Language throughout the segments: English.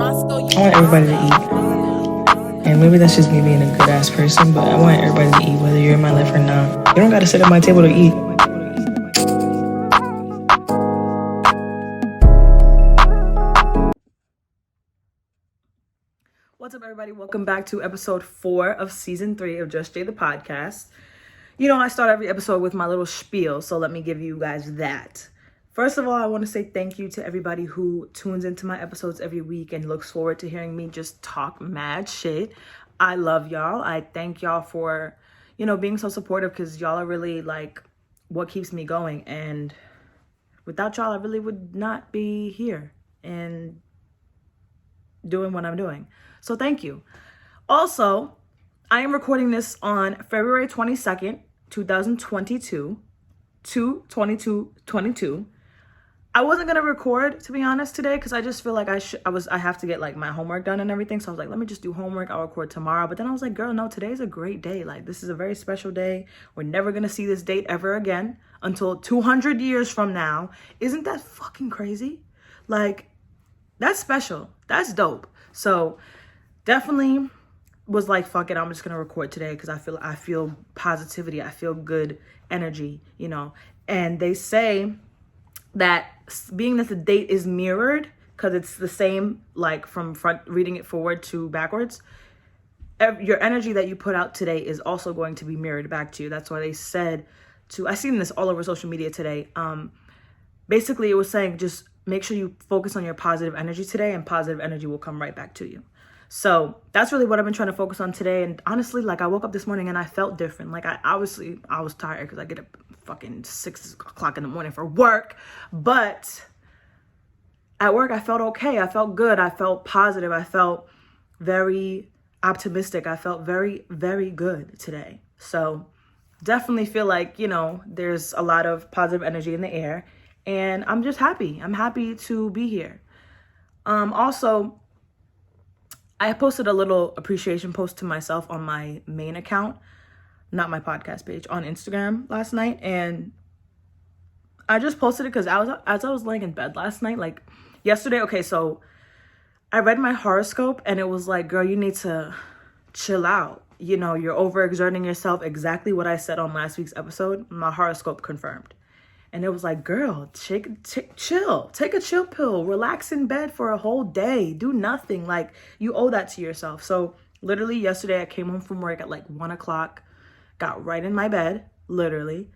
I want everybody to eat. And maybe that's just me being a good ass person, but I want everybody to eat, whether you're in my life or not. You don't gotta sit at my table to eat. What's up, everybody? Welcome back to episode 4 of season 3 of Just Jay the podcast. You know, I start every episode with my little spiel, so let me give you guys that. First of all, I want to say thank you to everybody who tunes into my episodes every week and looks forward to hearing me just talk mad shit. I love y'all. I thank y'all for, being so supportive, because y'all are really like what keeps me going. And without y'all, I really would not be here and doing what I'm doing. So thank you. Also, I am recording this on February 22nd, 2022, 2/22/22. I wasn't gonna record, to be honest, today, because I just feel like I have to get like my homework done and everything. So I was like, let me just do homework. I'll record tomorrow. But then I was like, girl, no, today's a great day. Like, this is a very special day. We're never gonna see this date ever again until 200 years from now. Isn't that fucking crazy? Like, that's special. That's dope. So definitely was like, fuck it, I'm just gonna record today because I feel positivity. I feel good energy, And they say that being that the date is mirrored, because it's the same, like from front, reading it forward to backwards, your energy that you put out today is also going to be mirrored back to you. That's why they said I seen this all over social media today. Basically it was saying, just make sure you focus on your positive energy today, and positive energy will come right back to you. So that's really what I've been trying to focus on today. And honestly, like, I woke up this morning and I felt different. Like, I was tired because I get up fucking 6 o'clock in the morning for work. But at work, I felt okay. I felt good. I felt positive. I felt very optimistic. I felt very, very good today. So definitely feel like, there's a lot of positive energy in the air. And I'm just happy. I'm happy to be here. Also, I posted a little appreciation post to myself on my main account, not my podcast page, on Instagram last night. And I just posted it because as I was laying in bed last night, like yesterday, okay, so I read my horoscope and it was like, girl, you need to chill out. You're overexerting yourself. Exactly what I said on last week's episode, my horoscope confirmed. And it was like, girl, chill. Take a chill pill. Relax in bed for a whole day. Do nothing. Like, you owe that to yourself. So literally yesterday, I came home from work at like 1 o'clock, got right in my bed, literally.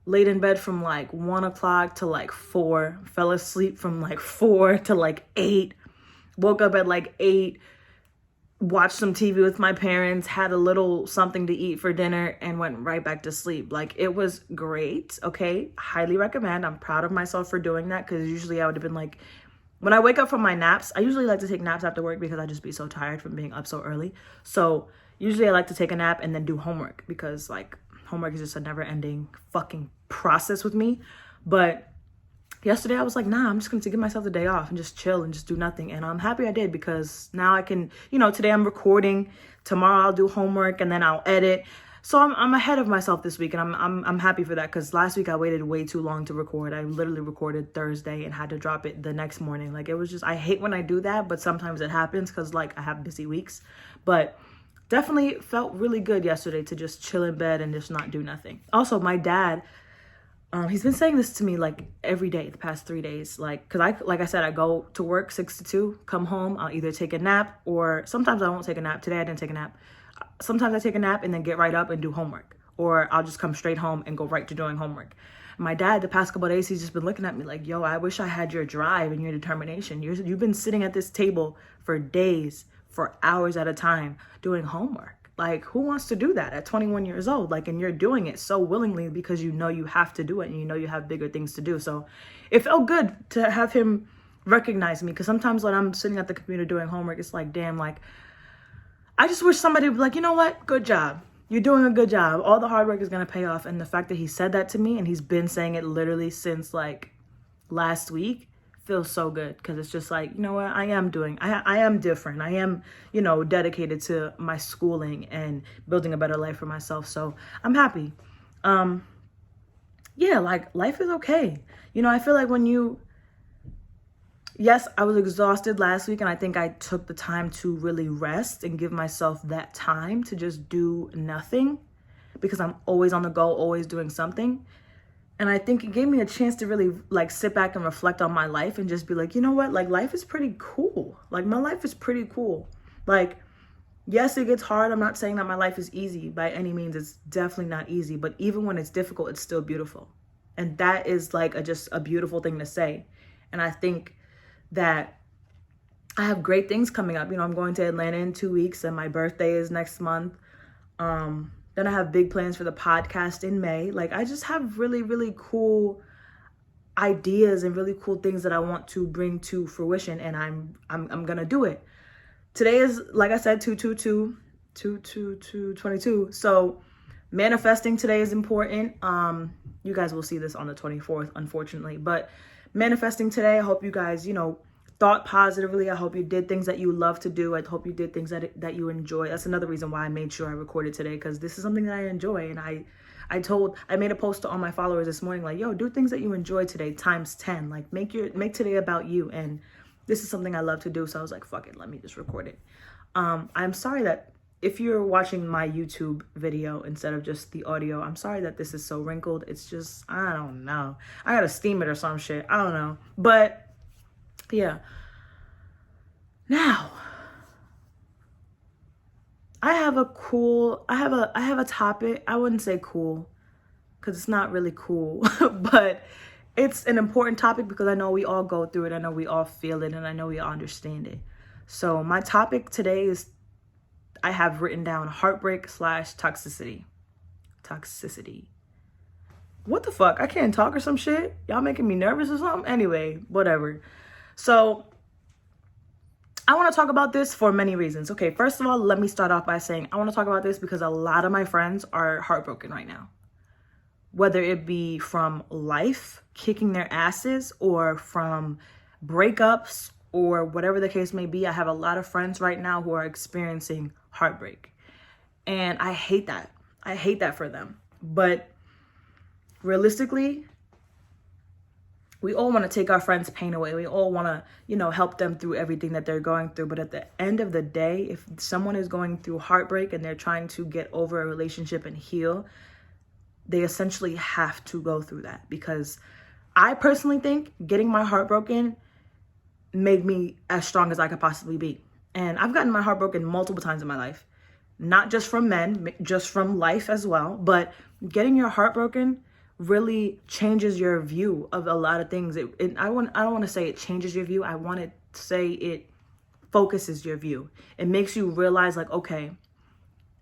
Laid in bed from like 1 o'clock to like 4. Fell asleep from like 4 to like 8. Woke up at like 8. Watched some TV with my parents, had a little something to eat for dinner, and went right back to sleep. Like, it was great. Okay, highly recommend. I'm proud of myself for doing that, because usually I would have been like, when I wake up from my naps, I usually like to take naps after work because I just be so tired from being up so early. So usually I like to take a nap and then do homework, because like homework is just a never ending fucking process with me. But yesterday I was like, nah, I'm just going to give myself the day off and just chill and just do nothing. And I'm happy I did, because now I can, today I'm recording, tomorrow I'll do homework, and then I'll edit. So I'm ahead of myself this week, and I'm happy for that, because last week I waited way too long to record. I literally recorded Thursday and had to drop it the next morning. Like, it was just, I hate when I do that, but sometimes it happens because like I have busy weeks. But definitely felt really good yesterday to just chill in bed and just not do nothing. Also, my dad, he's been saying this to me like every day the past 3 days, like, because I said, I go to work 6 to 2, come home, I'll either take a nap, or sometimes I won't take a nap. Today I didn't take a nap. Sometimes I take a nap and then get right up and do homework, or I'll just come straight home and go right to doing homework. My dad, the past couple of days, he's just been looking at me like, yo, I wish I had your drive and your determination. You've been sitting at this table for days, for hours at a time, doing homework. Like, who wants to do that at 21 years old? Like, and you're doing it so willingly because you know you have to do it, and you have bigger things to do. So it felt good to have him recognize me, because sometimes when I'm sitting at the computer doing homework, it's like, damn, like, I just wish somebody would be like, you know what? Good job. You're doing a good job. All the hard work is going to pay off. And the fact that he said that to me, and he's been saying it literally since like last week, feels so good, because it's just like, you know what, I am different. I am, dedicated to my schooling and building a better life for myself. So I'm happy. Yeah, like, life is okay. I feel like when you yes, I was exhausted last week, and I think I took the time to really rest and give myself that time to just do nothing, because I'm always on the go, always doing something. And I think it gave me a chance to really like sit back and reflect on my life and just be like, you know what? Like, life is pretty cool. Like, my life is pretty cool. Like, yes, it gets hard. I'm not saying that my life is easy by any means. It's definitely not easy. But even when it's difficult, it's still beautiful. And that is like just a beautiful thing to say. And I think that I have great things coming up. You know, I'm going to Atlanta in 2 weeks, and my birthday is next month. Then I have big plans for the podcast in May. Like, I just have really, really cool ideas and really cool things that I want to bring to fruition, and I'm gonna do it. Today is, like I said, 2/22/22. So manifesting today is important. You guys will see this on the 24th, unfortunately, but manifesting today, I hope you guys, thought positively. I hope you did things that you love to do. I hope you did things that you enjoy. That's another reason why I made sure I recorded today, because this is something that I enjoy. And I made a post to all my followers this morning, like, yo, do things that you enjoy today times 10. Like, make today about you. And this is something I love to do. So I was like, fuck it, let me just record it. I'm sorry that if you're watching my YouTube video instead of just the audio, I'm sorry that this is so wrinkled. It's just, I don't know. I gotta steam it or some shit. I don't know. But yeah. Now, I have a topic. I wouldn't say cool, because it's not really cool, but it's an important topic because I know we all go through it. I know we all feel it, and I know we all understand it. So my topic today is, I have written down heartbreak/toxicity. Toxicity. What the fuck? I can't talk or some shit? Y'all making me nervous or something? Anyway, whatever. So I want to talk about this for many reasons. Okay, first of all, let me start off by saying I want to talk about this because a lot of my friends are heartbroken right now. Whether it be from life kicking their asses or from breakups or whatever the case may be, I have a lot of friends right now who are experiencing heartbreak. And I hate that. I hate that for them. But realistically, we all want to take our friends' pain away. We all want to, help them through everything that they're going through. But at the end of the day, if someone is going through heartbreak and they're trying to get over a relationship and heal, they essentially have to go through that. Because I personally think getting my heart broken made me as strong as I could possibly be. And I've gotten my heart broken multiple times in my life. Not just from men, just from life as well. But getting your heart broken really changes your view of a lot of things. I don't want to say it changes your view. I want to say it focuses your view. It makes you realize, like, okay,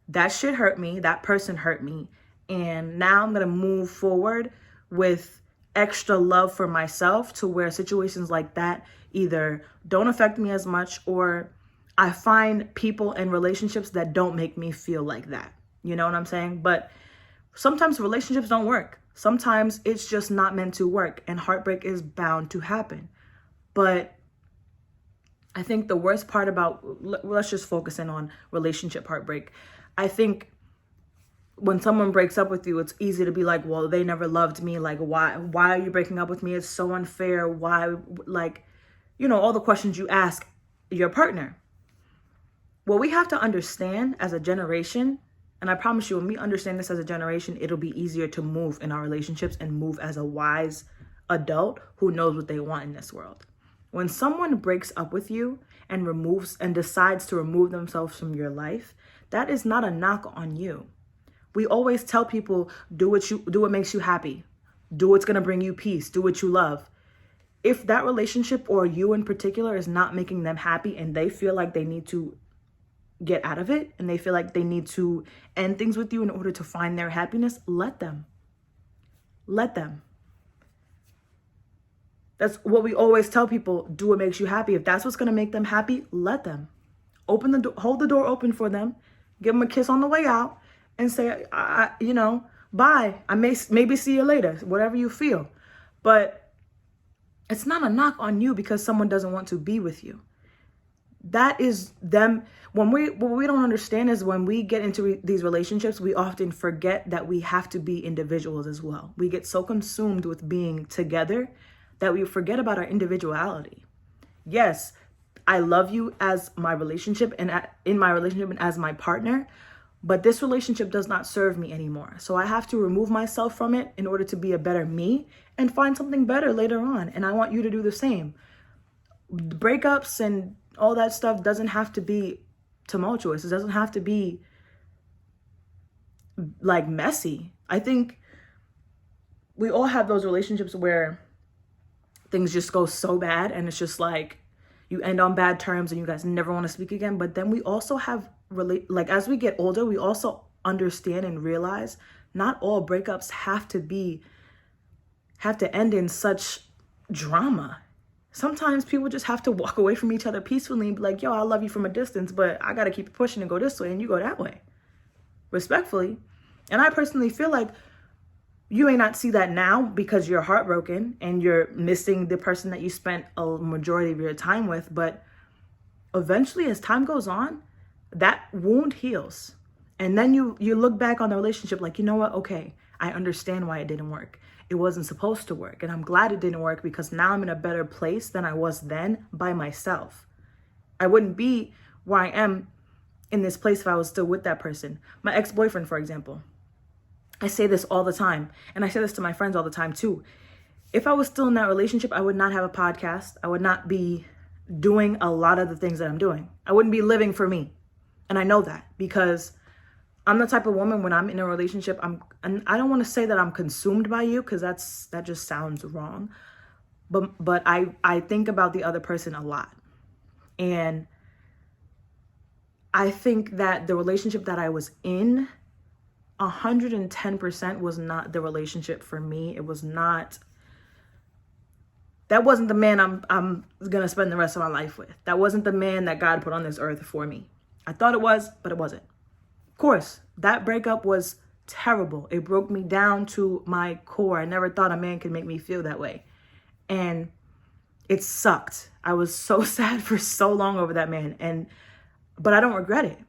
that shit hurt me. That person hurt me. And now I'm going to move forward with extra love for myself, to where situations like that either don't affect me as much, or I find people and relationships that don't make me feel like that. You know what I'm saying? But sometimes relationships don't work. Sometimes it's just not meant to work, and heartbreak is bound to happen. But I think the worst part about, let's just focus in on relationship heartbreak. I think when someone breaks up with you, it's easy to be like, well, they never loved me. Like, why are you breaking up with me? It's so unfair. Why? Like, all the questions you ask your partner. What we have to understand as a generation, and I promise you, when we understand this as a generation, it'll be easier to move in our relationships and move as a wise adult who knows what they want in this world. When someone breaks up with you and decides to remove themselves from your life, that is not a knock on you. We always tell people, do what makes you happy. Do what's going to bring you peace. Do what you love. If that relationship, or you in particular, is not making them happy and they feel like they need to get out of it, and they feel like they need to end things with you in order to find their happiness, let them. Let them. That's what we always tell people. Do what makes you happy. If that's what's going to make them happy, let them. Open the door, hold the door open for them. Give them a kiss on the way out and say, bye. I maybe see you later, whatever you feel. But it's not a knock on you because someone doesn't want to be with you. That is them. What we don't understand is when we get into these relationships, we often forget that we have to be individuals as well. We get so consumed with being together that we forget about our individuality. Yes, I love you as my relationship and in my relationship and as my partner, but this relationship does not serve me anymore. So I have to remove myself from it in order to be a better me and find something better later on. And I want you to do the same. Breakups and all that stuff doesn't have to be tumultuous. It doesn't have to be like messy. I think we all have those relationships where things just go so bad and it's just like you end on bad terms and you guys never want to speak again. But then we also have like as we get older, we also understand and realize not all breakups have to end in such drama. Sometimes people just have to walk away from each other peacefully and be like, yo, I love you from a distance, but I got to keep pushing and go this way and you go that way. Respectfully. And I personally feel like you may not see that now because you're heartbroken and you're missing the person that you spent a majority of your time with. But eventually, as time goes on, that wound heals. And then you look back on the relationship like, you know what? Okay, I understand why it didn't work. It wasn't supposed to work. And I'm glad it didn't work because now I'm in a better place than I was then by myself. I wouldn't be where I am in this place if I was still with that person. My ex-boyfriend, for example. I say this all the time, and I say this to my friends all the time too. If I was still in that relationship, I would not have a podcast. I would not be doing a lot of the things that I'm doing. I wouldn't be living for me. And I know that because I'm the type of woman when I'm in a relationship, and I don't want to say that I'm consumed by you because that just sounds wrong. But I think about the other person a lot. And I think that the relationship that I was in 110% was not the relationship for me. It was not, that wasn't the man I'm going to spend the rest of my life with. That wasn't the man that God put on this earth for me. I thought it was, but it wasn't. Of course, that breakup was terrible. It broke me down to my core. I never thought a man could make me feel that way. And it sucked. I was so sad for so long over that man. But I don't regret it.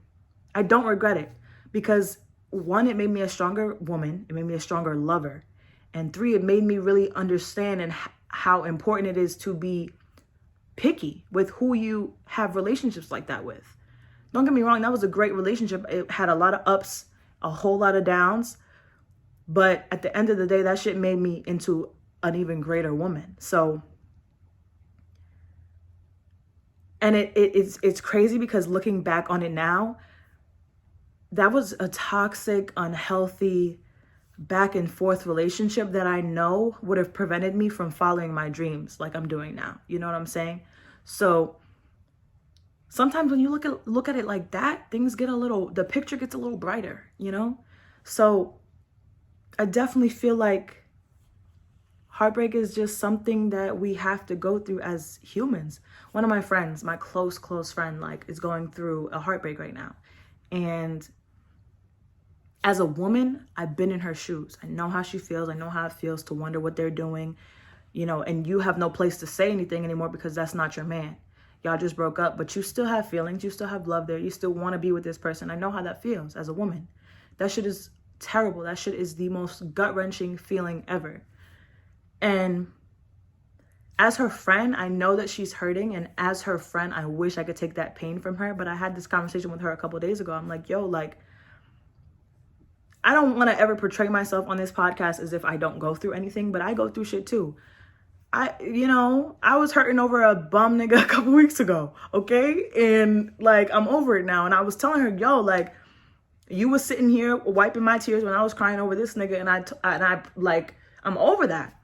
I don't regret it because 1, it made me a stronger woman. It made me a stronger lover. And 3, it made me really understand and how important it is to be picky with who you have relationships like that with. Don't get me wrong. That was a great relationship. It had a lot of ups, a whole lot of downs. But at the end of the day, that shit made me into an even greater woman. So, and it's crazy because looking back on it now, that was a toxic, unhealthy, back and forth relationship that I know would have prevented me from following my dreams like I'm doing now. You know what I'm saying? So sometimes when you look at it like that, the picture gets a little brighter, you know? So I definitely feel like heartbreak is just something that we have to go through as humans. One of my friends, my close friend, like is going through a heartbreak right now. And as a woman, I've been in her shoes. I know how she feels. I know how it feels to wonder what they're doing, you know, and you have no place to say anything anymore because that's not your man. Y'all just broke up, but you still have feelings. You still have love there. You still want to be with this person. I know how that feels as a woman. That shit is terrible. That shit is the most gut-wrenching feeling ever. And as her friend, I know that she's hurting. And as her friend, I wish I could take that pain from her. But I had this conversation with her a couple of days ago. I'm like, yo, like, I don't want to ever portray myself on this podcast as if I don't go through anything, but I go through shit too. I was hurting over a bum nigga a couple weeks ago, okay? And like, I'm over it now. And I was telling her, yo, like, you was sitting here wiping my tears when I was crying over this nigga, and I like, I'm over that.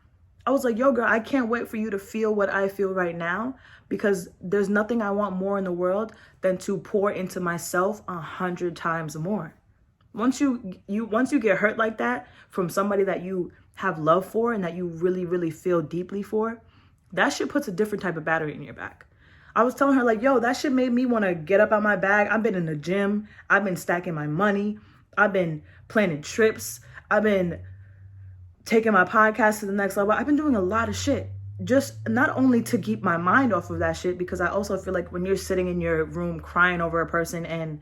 I was like, yo, girl, I can't wait for you to feel what I feel right now because there's nothing I want more in the world than to pour into myself 100 times more. Once you get hurt like that from somebody that you have love for and that you really, really feel deeply for, that shit puts a different type of battery in your back. I was telling her like, yo, that shit made me want to get up out my bag. I've been in the gym. I've been stacking my money. I've been planning trips. I've been taking my podcast to the next level. I've been doing a lot of shit. Just not only to keep my mind off of that shit, because I also feel like when you're sitting in your room crying over a person and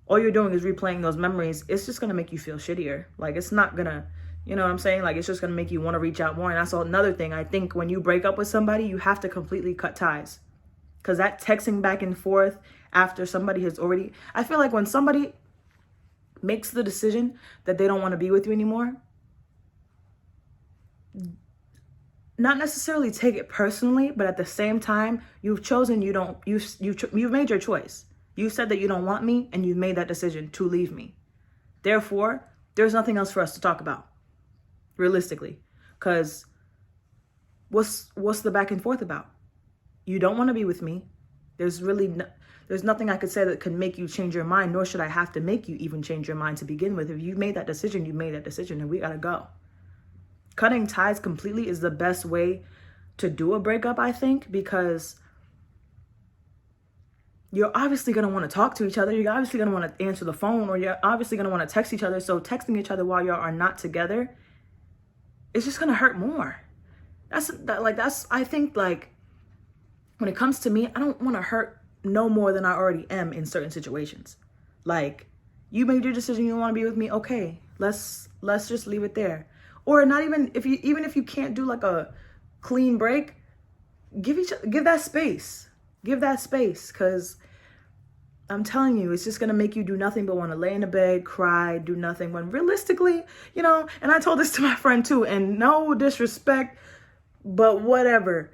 all you're doing is replaying those memories, it's just going to make you feel shittier. Like, it's not going to, you know what I'm saying? Like, it's just going to make you want to reach out more. And that's another thing. I think when you break up with somebody, you have to completely cut ties. Because that texting back and forth after somebody has already, I feel like when somebody makes the decision that they don't want to be with you anymore, not necessarily take it personally, but at the same time, you've chosen, you've made your choice. You said that you don't want me, and you've made that decision to leave me. Therefore, there's nothing else for us to talk about, realistically. Because what's the back and forth about? You don't want to be with me. There's nothing I could say that could make you change your mind, nor should I have to make you even change your mind to begin with. If you made that decision, you made that decision, and we gotta go. Cutting ties completely is the best way to do a breakup, I think, because you're obviously going to want to talk to each other. You're obviously going to want to answer the phone, or you're obviously going to want to text each other. So texting each other while y'all are not together, it's just going to hurt more. I think, like, when it comes to me, I don't want to hurt no more than I already am in certain situations. Like, you made your decision, you don't want to be with me. Okay, let's just leave it there. Or not even if you can't do like a clean break, give that space. Give that space, because I'm telling you, it's just going to make you do nothing but want to lay in the bed, cry, do nothing. When realistically, and I told this to my friend too, and no disrespect, but whatever.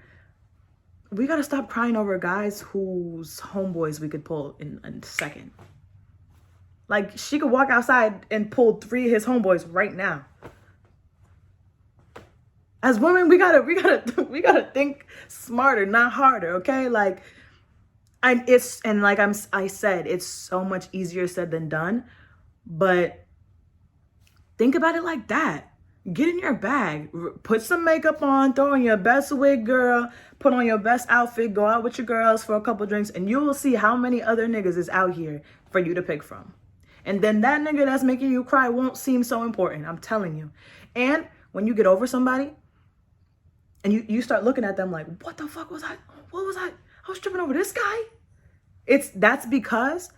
We got to stop crying over guys whose homeboys we could pull in a second. Like, she could walk outside and pull 3 of his homeboys right now. As women, we gotta think smarter, not harder, okay? Like, I said, it's so much easier said than done. But think about it like that. Get in your bag, put some makeup on, throw on your best wig, girl, put on your best outfit, go out with your girls for a couple drinks, and you will see how many other niggas is out here for you to pick from. And then that nigga that's making you cry won't seem so important, I'm telling you. And when you get over somebody, and you start looking at them like, what the fuck was I? What was I? I was tripping over this guy. That's because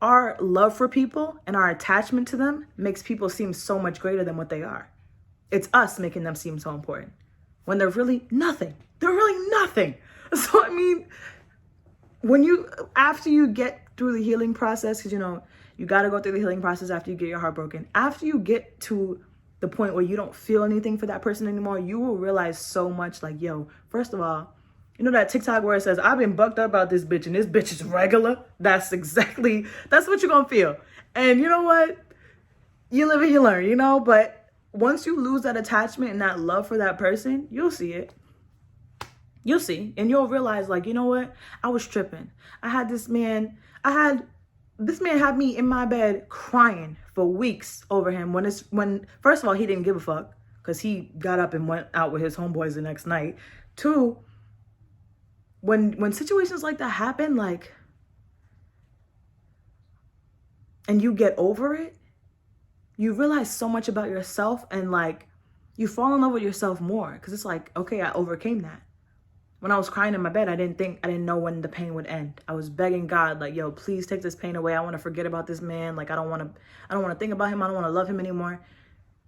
our love for people and our attachment to them makes people seem so much greater than what they are. It's us making them seem so important when they're really nothing. They're really nothing. So, I mean, after you get through the healing process, because, you got to go through the healing process after you get your heart broken. After you get to the point where you don't feel anything for that person anymore, you will realize so much. Like, yo, first of all, that TikTok where it says, I've been bucked up about this bitch and this bitch is regular. That's what you're going to feel. And you know what? You live and you learn, but once you lose that attachment and that love for that person, you'll see it. You'll see. And you'll realize, like, you know what? I was tripping. This man had me in my bed crying for weeks over him when first of all, he didn't give a fuck because he got up and went out with his homeboys the next night. 2, when situations like that happen, like, and you get over it, you realize so much about yourself, and like, you fall in love with yourself more, because it's like, okay, I overcame that. When I was crying in my bed, I didn't know when the pain would end. I was begging God, like, yo, please take this pain away. I want to forget about this man. Like, I don't want to think about him. I don't want to love him anymore.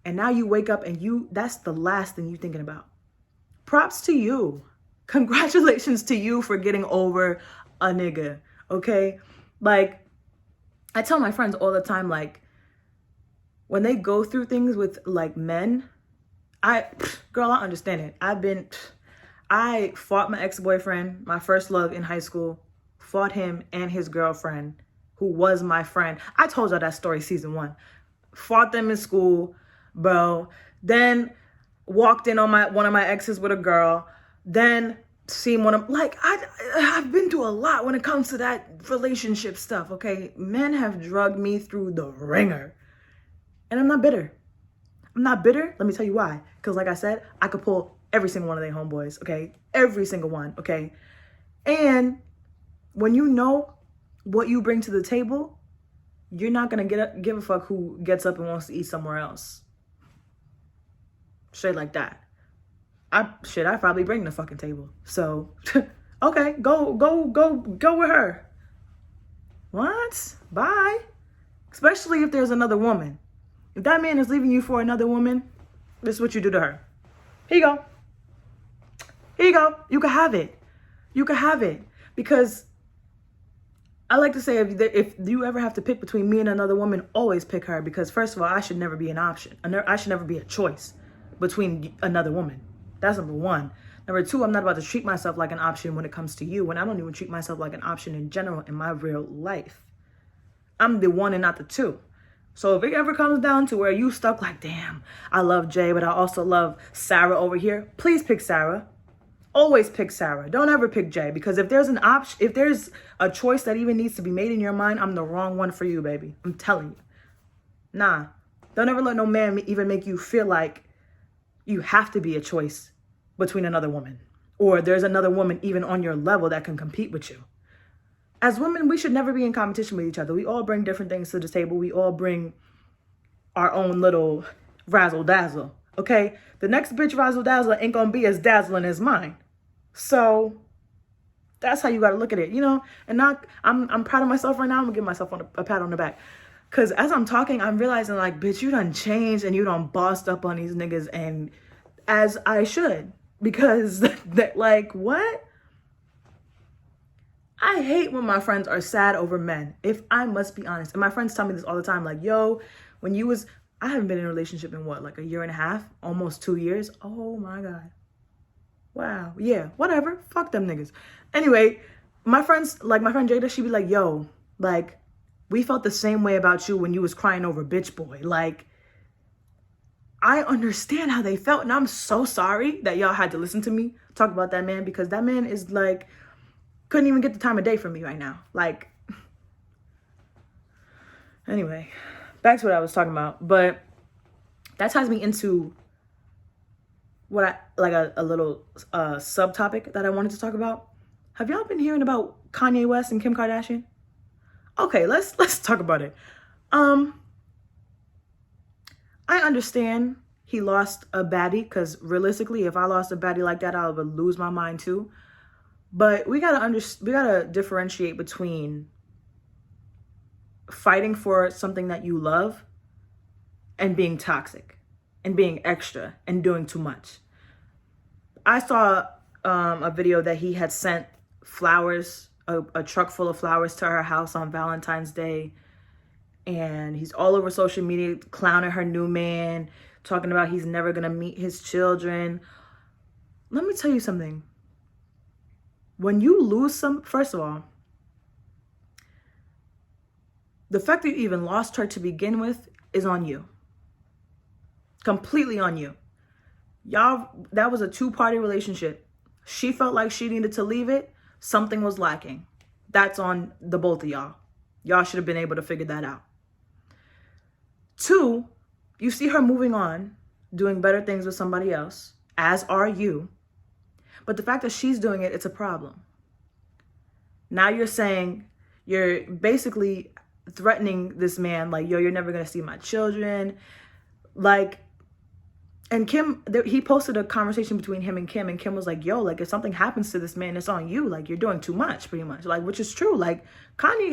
And now you wake up and that's the last thing you're thinking about. Props to you. Congratulations to you for getting over a nigga. Okay. Like, I tell my friends all the time, like, when they go through things with like men, I understand it. I fought my ex-boyfriend, my first love in high school, fought him and his girlfriend, who was my friend. I told y'all that story season 1. Fought them in school, bro. Then walked in on one of my exes with a girl. Then seen one of, like, I've been through a lot when it comes to that relationship stuff, okay? Men have drugged me through the ringer. And I'm not bitter. Let me tell you why. Because like I said, I could pull every single one of their homeboys, okay? Every single one, okay? And when you know what you bring to the table, you're not going to give a fuck who gets up and wants to eat somewhere else. Straight like that. I probably bring the fucking table. So, okay, go with her. What? Bye. Especially if there's another woman. If that man is leaving you for another woman, this is what you do to her. Here you go. You can have it. You can have it. Because I like to say, if you ever have to pick between me and another woman, always pick her. Because first of all, I should never be an option. I should never be a choice between another woman. That's number one. Number two, I'm not about to treat myself like an option when it comes to you, when I don't even treat myself like an option in general in my real life. I'm the one and not the two. So if it ever comes down to where you stuck like, damn, I love Jay, but I also love Sarah over here, please pick Sarah. Always pick Sarah. Don't ever pick Jay, because if there's an option, if there's a choice that even needs to be made in your mind, I'm the wrong one for you, baby. I'm telling you. Nah. Don't ever let no man even make you feel like you have to be a choice between another woman, or there's another woman even on your level that can compete with you. As women, we should never be in competition with each other. We all bring different things to the table. We all bring our own little razzle dazzle. Okay? The next bitch razzle dazzle ain't gonna be as dazzling as mine. So that's how you gotta look at it, you know? And I'm proud of myself right now. I'm gonna give myself a pat on the back. Cause as I'm talking, I'm realizing like, bitch, you done changed and you done bossed up on these niggas, and as I should. Because that, like, what? I hate when my friends are sad over men, if I must be honest. And my friends tell me this all the time, like, yo, I haven't been in a relationship in what, like a year and a half, almost 2 years. Oh my God. Wow. Yeah, whatever. Fuck them niggas. Anyway, my friend Jada, she be like, yo, like, we felt the same way about you when you was crying over bitch boy. Like, I understand how they felt, and I'm so sorry that y'all had to listen to me talk about that man, because that man is like, couldn't even get the time of day for me right now. Like, anyway, back to what I was talking about. But that ties me into what a little subtopic that I wanted to talk about. Have y'all been hearing about Kanye West and Kim Kardashian? Okay, let's talk about it. I understand he lost a baddie, because realistically, if I lost a baddie like that, I would lose my mind too. But we gotta differentiate between fighting for something that you love and being toxic and being extra and doing too much. I saw a video that he had sent flowers, a truck full of flowers to her house on Valentine's Day. And he's all over social media clowning her new man, talking about he's never going to meet his children. Let me tell you something. When you lose first of all, the fact that you even lost her to begin with is on you. Completely on you. Y'all, that was a two-party relationship. She felt like she needed to leave it. Something was lacking. That's on the both of y'all. Y'all should have been able to figure that out. Two, you see her moving on, doing better things with somebody else, as are you. But the fact that she's doing it, it's a problem. Now you're basically threatening this man, like, yo, you're never going to see my children. Like, and Kim, he posted a conversation between him and Kim was like, yo, like, if something happens to this man, it's on you. Like, you're doing too much, pretty much. Like, which is true. Like, Kanye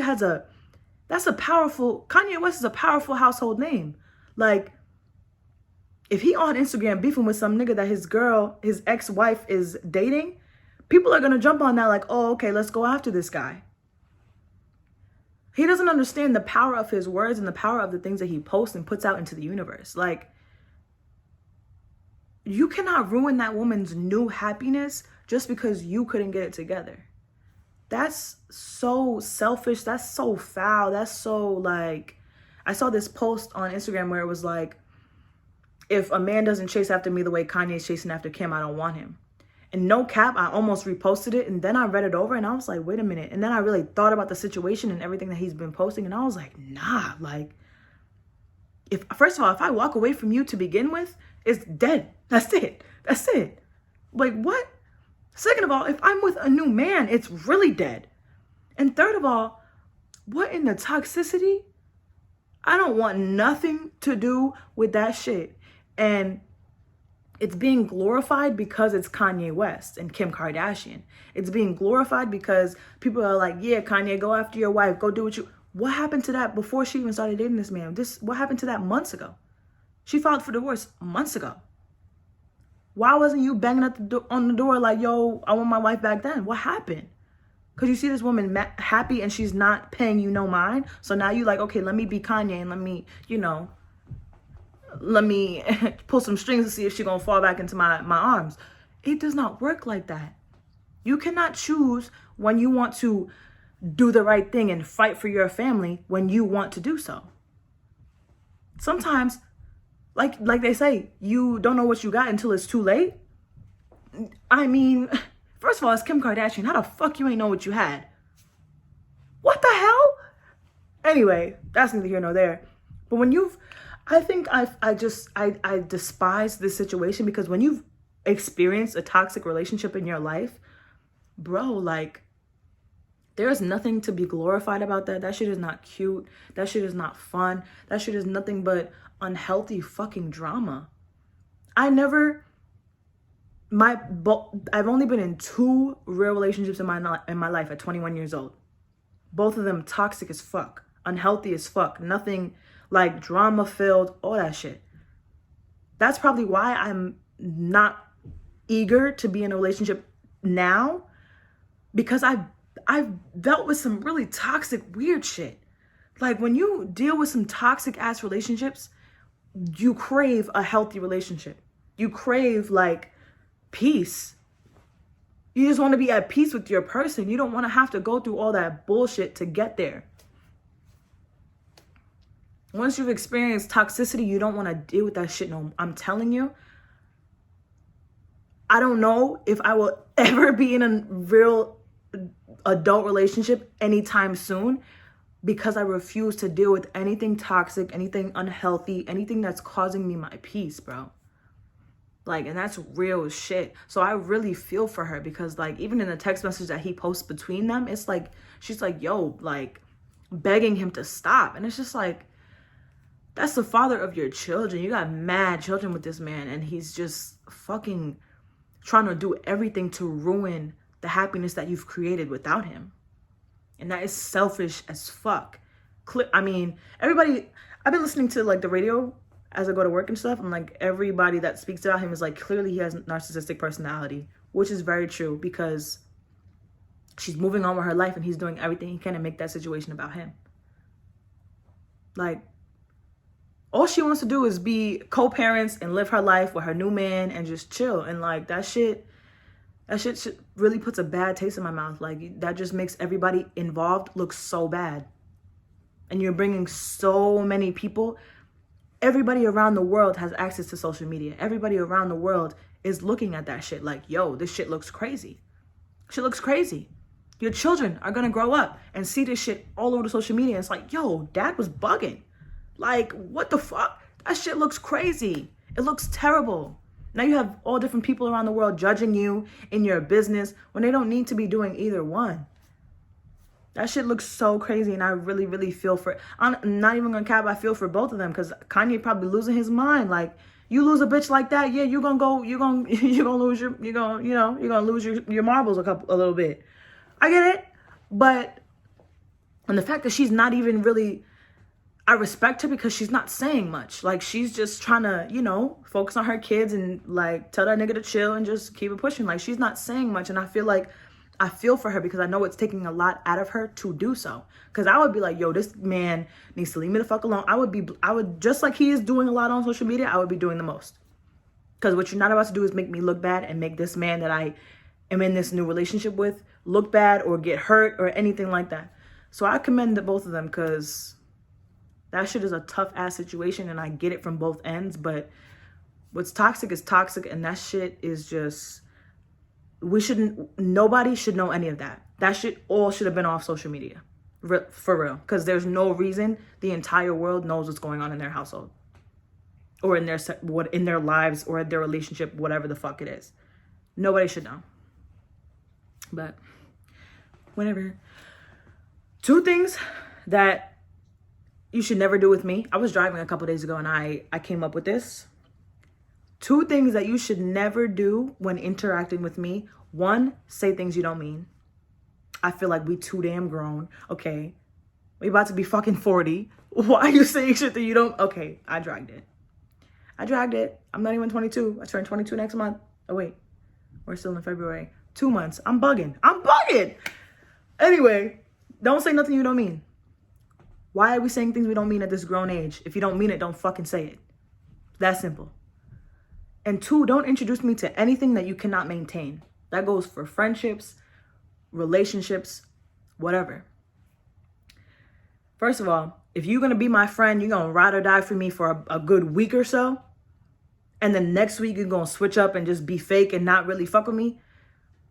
West is a powerful household name. Like, if he on Instagram beefing with some nigga that his ex-wife is dating, people are going to jump on that like, oh, okay, let's go after this guy. He doesn't understand the power of his words and the power of the things that he posts and puts out into the universe. Like, you cannot ruin that woman's new happiness just because you couldn't get it together. That's so selfish. That's so foul. That's so, like, I saw this post on Instagram where it was like, if a man doesn't chase after me the way Kanye's chasing after Kim, I don't want him. And no cap, I almost reposted it. And then I read it over and I was like, wait a minute. And then I really thought about the situation and everything that he's been posting. And I was like, nah, like, first of all, if I walk away from you to begin with, it's dead. That's it. That's it. Like, what? Second of all, if I'm with a new man, it's really dead. And third of all, what in the toxicity? I don't want nothing to do with that shit. And it's being glorified because it's Kanye West and Kim Kardashian. It's being glorified because people are like, yeah, Kanye, go after your wife. Go do what you... What happened to that before she even started dating this man? What happened to that months ago? She filed for divorce months ago. Why wasn't you banging at on the door like, yo, I want my wife back then? What happened? Because you see this woman happy and she's not paying you no mind. So now you like, okay, let me be Kanye and let me, let me pull some strings to see if she's going to fall back into my arms. It does not work like that. You cannot choose when you want to do the right thing and fight for your family when you want to do so. Sometimes, like they say, you don't know what you got until it's too late. I mean, first of all, it's Kim Kardashian. How the fuck you ain't know what you had? What the hell? Anyway, that's neither here nor there. But when I despise this situation because when you've experienced a toxic relationship in your life, bro, like, there's nothing to be glorified about that. That shit is not cute. That shit is not fun. That shit is nothing but unhealthy fucking drama. I've only been in 2 real relationships in my life at 21 years old. Both of them toxic as fuck, unhealthy as fuck, nothing like drama filled, all that shit. That's probably why I'm not eager to be in a relationship now, because I've dealt with some really toxic, weird shit. Like when you deal with some toxic ass relationships, you crave a healthy relationship. You crave like peace. You just want to be at peace with your person. You don't want to have to go through all that bullshit to get there. Once you've experienced toxicity, you don't want to deal with that shit no. I'm telling you, I don't know if I will ever be in a real adult relationship anytime soon because I refuse to deal with anything toxic, anything unhealthy, anything that's causing me my peace, bro. Like, and that's real shit. So I really feel for her because like, even in the text message that he posts between them, it's like, she's like, yo, like begging him to stop. And it's just like, that's the father of your children. You got mad children with this man and he's just fucking trying to do everything to ruin the happiness that you've created without him. And that is selfish as fuck. I mean, everybody, I've been listening to like the radio as I go to work and stuff. And like everybody that speaks about him is like, clearly he has narcissistic personality, which is very true because she's moving on with her life and he's doing everything he can to make that situation about him. Like, all she wants to do is be co-parents and live her life with her new man and just chill. And like that shit really puts a bad taste in my mouth. Like that just makes everybody involved look so bad. And you're bringing so many people. Everybody around the world has access to social media. Everybody around the world is looking at that shit like, yo, this shit looks crazy. Shit looks crazy. Your children are gonna grow up and see this shit all over the social media. It's like, yo, dad was bugging. Like, what the fuck? That shit looks crazy. It looks terrible. Now you have all different people around the world judging you in your business when they don't need to be doing either one. That shit looks so crazy, and I really, really feel for it. I'm not even gonna cap, I feel for both of them, because Kanye probably losing his mind. Like, you lose a bitch like that, yeah, you're gonna lose your marbles a little bit. I get it, but and the fact that she's not even really, I respect her because she's not saying much. Like, she's just trying to, focus on her kids and like tell that nigga to chill and just keep it pushing. Like, she's not saying much, and I feel for her because I know it's taking a lot out of her to do so. Because I would be like, yo, this man needs to leave me the fuck alone. I would, just like he is doing a lot on social media, I would be doing the most. Because what you're not about to do is make me look bad and make this man that I am in this new relationship with look bad or get hurt or anything like that. So I commend both of them because that shit is a tough ass situation, and I get it from both ends. But what's toxic is toxic, and that shit is just, nobody should know any of that. That shit all should have been off social media, for real. Because there's no reason the entire world knows what's going on in their household, or in their lives, or their relationship, whatever the fuck it is. Nobody should know. But whatever. 2 things that you should never do with me. I was driving a couple days ago and I came up with this. 2 things that you should never do when interacting with me. 1, say things you don't mean. I feel like we too damn grown. Okay, we about to be fucking 40. Why are you saying shit that you don't? Okay, I dragged it. I'm not even 22. I turn 22 next month. Oh, wait. We're still in February. 2 months. I'm bugging. Anyway, don't say nothing you don't mean. Why are we saying things we don't mean at this grown age? If you don't mean it, don't fucking say it. That simple. And 2, don't introduce me to anything that you cannot maintain. That goes for friendships, relationships, whatever. First of all, if you're going to be my friend, you're going to ride or die for me for a good week or so. And then next week, you're going to switch up and just be fake and not really fuck with me.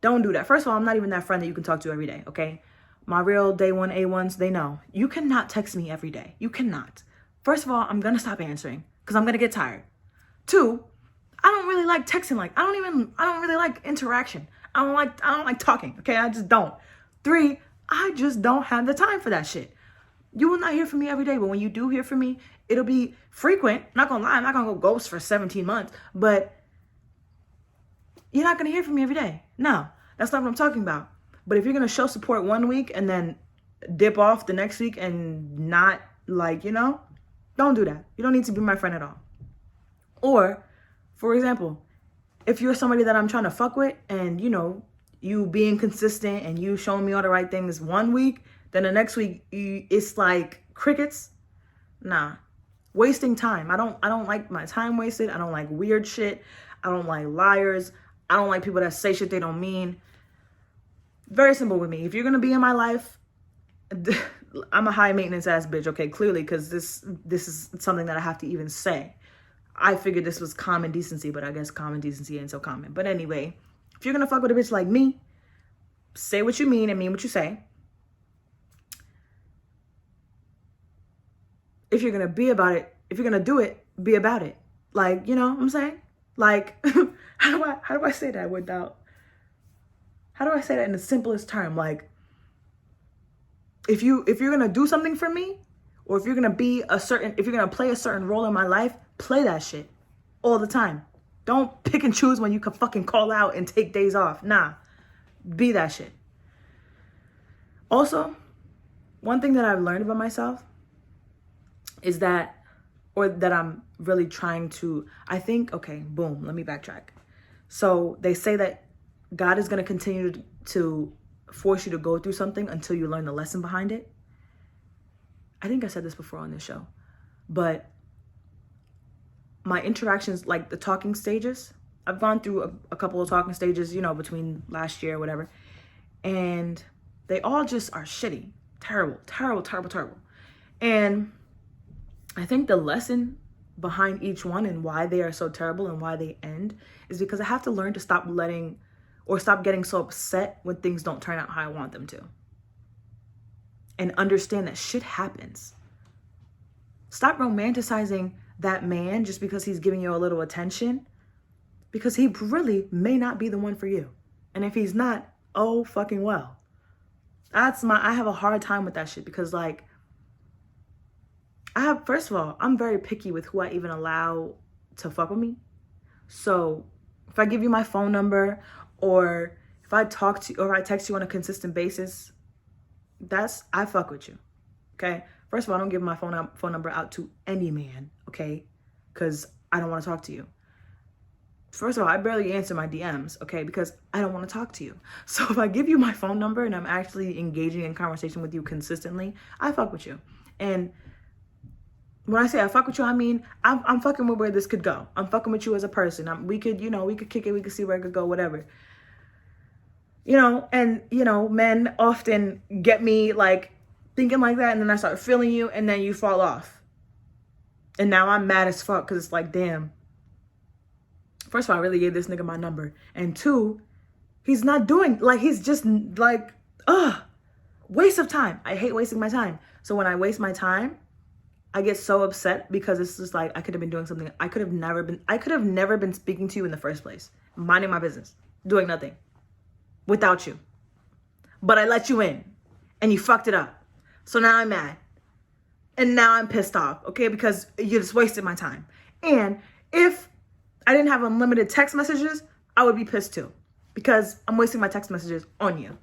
Don't do that. First of all, I'm not even that friend that you can talk to every day, okay? My real day one A1s, they know. You cannot text me every day. You cannot. First of all, I'm going to stop answering because I'm going to get tired. 2, I don't really like texting. Like, I don't really like interaction. I don't like talking, okay? I just don't. 3, I just don't have the time for that shit. You will not hear from me every day, but when you do hear from me, it'll be frequent. Not gonna lie, I'm not gonna go ghost for 17 months, but you're not gonna hear from me every day. No, that's not what I'm talking about. But if you're gonna show support one week and then dip off the next week and not don't do that. You don't need to be my friend at all. Or, for example, if you're somebody that I'm trying to fuck with and, you being consistent and you showing me all the right things one week, then the next week it's like crickets. Nah, wasting time. I don't like my time wasted. I don't like weird shit. I don't like liars. I don't like people that say shit they don't mean. Very simple with me. If you're going to be in my life, I'm a high maintenance ass bitch. Okay, clearly, because this is something that I have to even say. I figured this was common decency, but I guess common decency ain't so common. But anyway, if you're going to fuck with a bitch like me, say what you mean and mean what you say. If you're going to be about it, if you're going to do it, be about it. Like, you know what I'm saying? Like, how do I say that in the simplest term? Like, if you're going to do something for me, or if you're going to play a certain role in my life, play that shit all the time. Don't pick and choose when you can fucking call out and take days off. Nah, be that shit. Also, one thing that I've learned about myself is that I'm really trying to, okay, boom, let me backtrack. So they say that God is going to continue to force you to go through something until you learn the lesson behind it. I think I said this before on this show, but my interactions, like the talking stages, I've gone through a couple of talking stages, between last year or whatever, and they all just are shitty, terrible. And I think the lesson behind each one and why they are so terrible and why they end is because I have to learn to stop getting so upset when things don't turn out how I want them to. And understand that shit happens. Stop romanticizing that man just because he's giving you a little attention, because he really may not be the one for you. And if he's not, oh fucking well. I have a hard time with that shit because first of all, I'm very picky with who I even allow to fuck with me. So if I give you my phone number, or if I talk to you or I text you on a consistent basis, I fuck with you. Okay. First of all, I don't give my phone number out to any man. Okay. Because I don't want to talk to you. First of all, I barely answer my DMs. Okay. Because I don't want to talk to you. So if I give you my phone number and I'm actually engaging in conversation with you consistently, I fuck with you. And when I say I fuck with you, I mean, I'm fucking with where this could go. I'm fucking with you as a person. We could kick it. We could see where it could go, whatever. And men often get me thinking like that, and then I start feeling you, and then you fall off. And now I'm mad as fuck because it's like, damn. First of all, I really gave this nigga my number. And 2, he's not doing, he's just waste of time. I hate wasting my time. So when I waste my time, I get so upset because it's just I could have been doing something. I could have never been speaking to you in the first place, minding my business, doing nothing without you. But I let you in and you fucked it up. So now I'm mad. And now I'm pissed off, okay? Because you just wasted my time. And if I didn't have unlimited text messages, I would be pissed too. Because I'm wasting my text messages on you.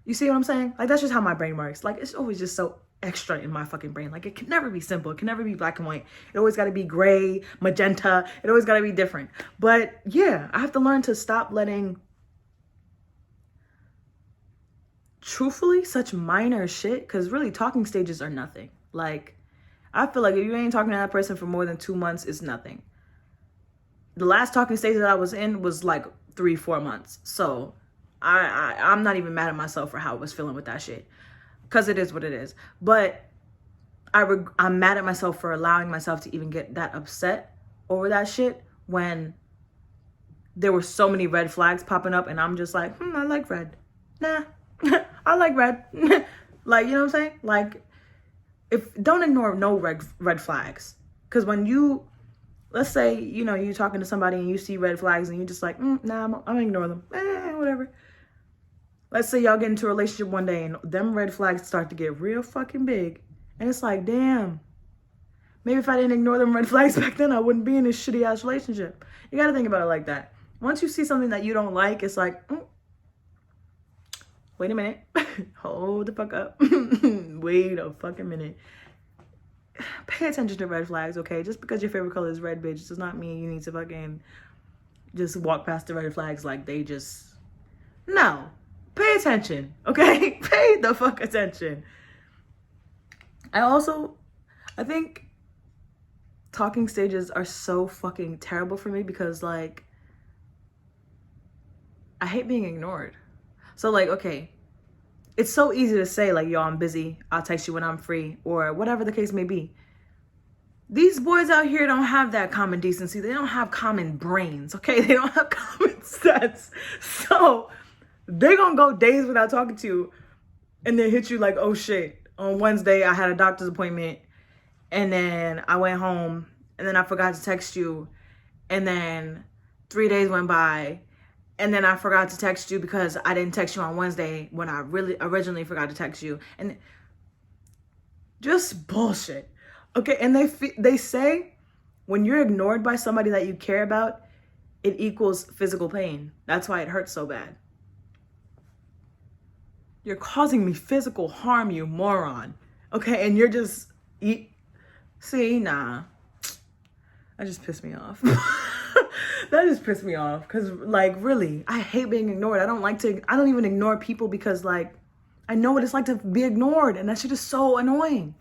You see what I'm saying? Like, that's just how my brain works. Like, it's always just so extra in my fucking brain. Like, it can never be simple. It can never be black and white. It always got to be gray, magenta. It always got to be different. But yeah, I have to learn to stop letting, truthfully, such minor shit, because really talking stages are nothing. Like, I feel like if you ain't talking to that person for more than 2 months, it's nothing. The last talking stage that I was in was like 3-4 months. So I'm not even mad at myself for how I was feeling with that shit, because it is what it is. But I'm mad at myself for allowing myself to even get that upset over that shit when there were so many red flags popping up, and I'm just like, I like red. Nah, I like red. Like, you know what I'm saying? Like, don't ignore no red flags. Because when you, let's say, you know, you're talking to somebody and you see red flags and you're just like, nah, I'm gonna ignore them. Whatever. Let's say y'all get into a relationship one day and them red flags start to get real fucking big. And it's like, damn, maybe if I didn't ignore them red flags back then, I wouldn't be in this shitty ass relationship. You gotta think about it like that. Once you see something that you don't like, it's like, wait a minute. Hold the fuck up. Wait a fucking minute. Pay attention to red flags, okay? Just because your favorite color is red, bitch, does not mean you need to fucking just walk past the red flags like they just... No. Pay attention, okay? Pay the fuck attention. I think talking stages are so fucking terrible for me because, like, I hate being ignored. So, like, okay, it's so easy to say, like, yo, I'm busy, I'll text you when I'm free, or whatever the case may be. These boys out here don't have that common decency. They don't have common brains, okay? They don't have common sense. So they're gonna go days without talking to you and then hit you like, oh shit, on Wednesday I had a doctor's appointment and then I went home and then I forgot to text you, and then 3 days went by and then I forgot to text you because I didn't text you on Wednesday when I really originally forgot to text you. And just bullshit. Okay, and they say when you're ignored by somebody that you care about, it equals physical pain. That's why it hurts so bad. You're causing me physical harm, you moron. Okay, and you're just... See, nah. That just pissed me off. That just pissed me off. Because, like, really, I hate being ignored. I don't even ignore people because, like, I know what it's like to be ignored. And that shit is so annoying.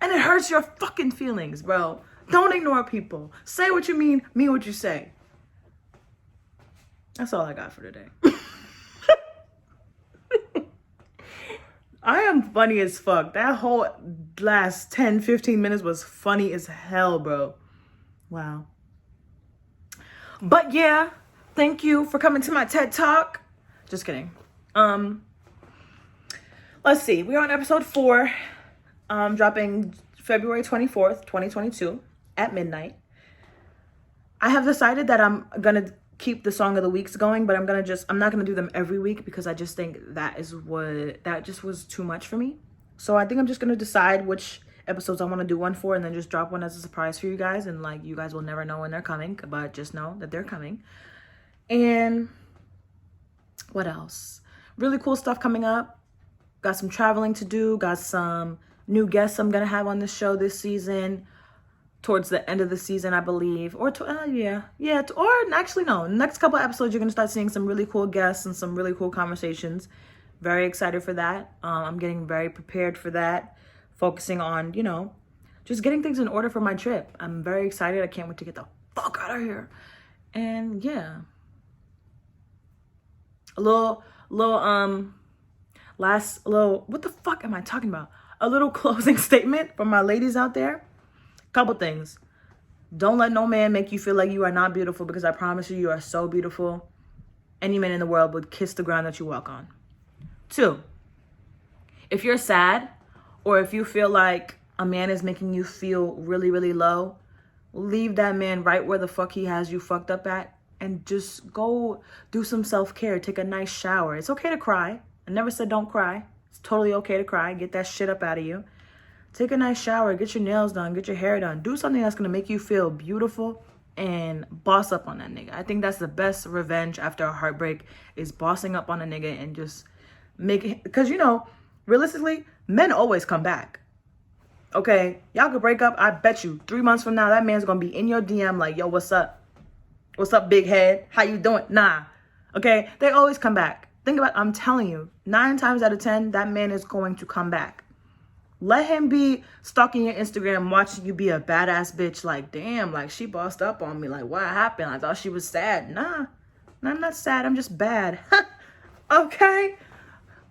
And it hurts your fucking feelings, bro. Don't ignore people. Say what you mean what you say. That's all I got for today. I am funny as fuck. That whole last 10, 15 minutes was funny as hell, bro. Wow. But yeah, thank you for coming to my TED Talk. Just kidding. Let's see. We're on episode 4. Dropping February 24th, 2022 at midnight. I have decided that I'm going to keep the song of the weeks going, but I'm not going to do them every week because I just think that just was too much for me. So I think I'm just going to decide which episodes I want to do one for and then just drop one as a surprise for you guys. And like, you guys will never know when they're coming, but just know that they're coming. And what else? Really cool stuff coming up. Got some traveling to do. Got some new guests I'm gonna have on the show this season, towards the end of the season, I believe. Or actually no. Next couple episodes, you're gonna start seeing some really cool guests and some really cool conversations. Very excited for that. I'm getting very prepared for that, focusing on, you know, just getting things in order for my trip. I'm very excited. I can't wait to get the fuck out of here. And yeah, what the fuck am I talking about? A little closing statement from my ladies out there. Couple things. Don't let no man make you feel like you are not beautiful, because I promise you, you are so beautiful. Any man in the world would kiss the ground that you walk on. 2, if you're sad, or if you feel like a man is making you feel really, really low, leave that man right where the fuck he has you fucked up at, and just go do some self-care. Take a nice shower. It's okay to cry. I never said don't cry. It's totally okay to cry. Get that shit up out of you. Take a nice shower. Get your nails done. Get your hair done. Do something that's going to make you feel beautiful and boss up on that nigga. I think that's the best revenge after a heartbreak, is bossing up on a nigga and just because realistically, men always come back. Okay, y'all could break up. I bet you 3 months from now, that man's gonna be in your DM like, yo, what's up? What's up, big head? How you doing? Nah. Okay, they always come back. Think about, I'm telling you, 9 times out of 10, that man is going to come back. Let him be stalking your Instagram, watching you be a badass bitch. Like, damn, like she bossed up on me. Like, what happened? I thought she was sad. Nah, I'm not sad. I'm just bad. Okay,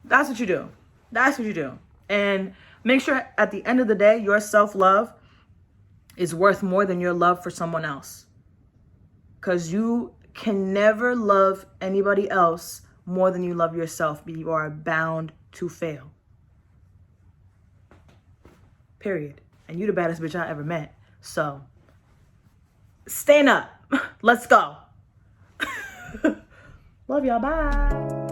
that's what you do. That's what you do. And make sure at the end of the day, your self-love is worth more than your love for someone else. Because you can never love anybody else more than you love yourself. You are bound to fail. Period. And you the baddest bitch I ever met. So, stand up. Let's go. Love y'all. Bye.